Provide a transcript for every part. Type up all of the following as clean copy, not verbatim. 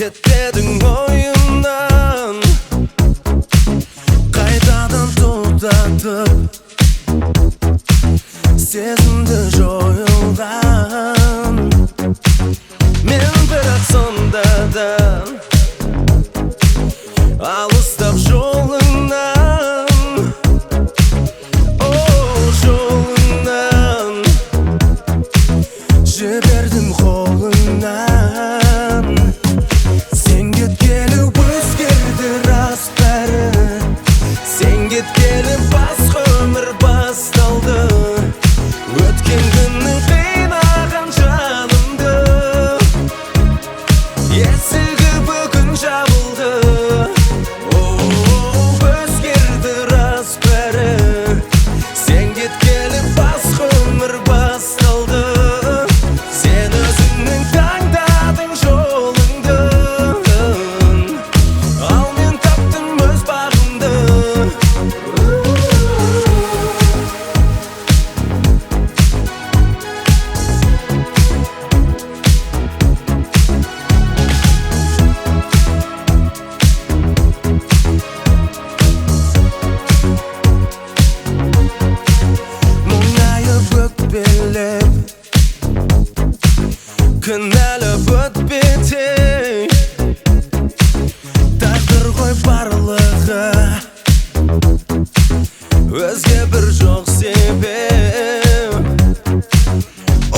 кетпедің ойымнан, қайтадан тоқтатып сезімді жойылған. Мен бірақ сонда да алыстап жолыңнан, жолыңнан жібердім қолыңнан. Сен кеткелі өзгерді рас бәрі, сен кеткелі басқа өмір басталды. Өткен күннің қинаған жанымды, есігі бүгін жабылды. Өзгерді рас бәрі, сен кеткелі басқа өмір басталды. Сен өзіңнің таңдадың жолыңды, ал мен таптым өз бағымды. Мұңайып өкпелеп, кінәліп өтпетей, тағдыр ғой барлығы, өзге бір жоқ себеп.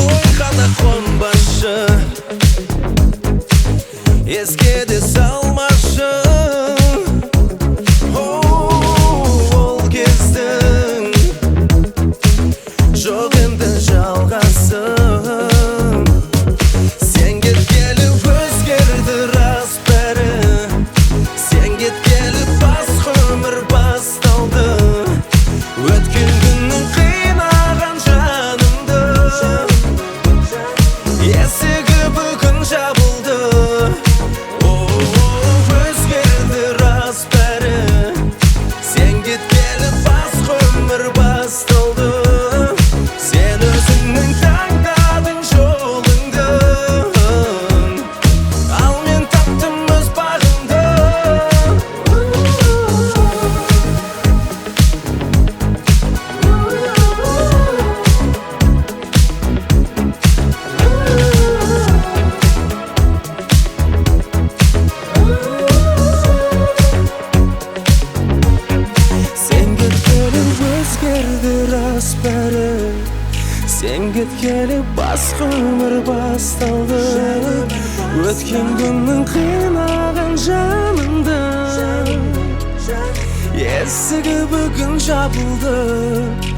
Ойға қонбашы, еске де салмашы. Ол кездің жоқ енді жалғасын. Сен кеткелі өзгерді рас бәрі, сен кеткелі басқа өмір басталды. Өткен күннің қинаған жанымды, есігі бүгін жабылды. Өзгерді рас бәрі, сен кеткелі басқа өмір басталды. Сен өзіңнің таңдадың жолыңды, ал мен таптым өз бағымды. Сен кеткелі өзгерді рас бәрі, сен кеткелі басқа өмір басталды. Өткен күннің қинаған жанымды, есігі бүгін жабылды.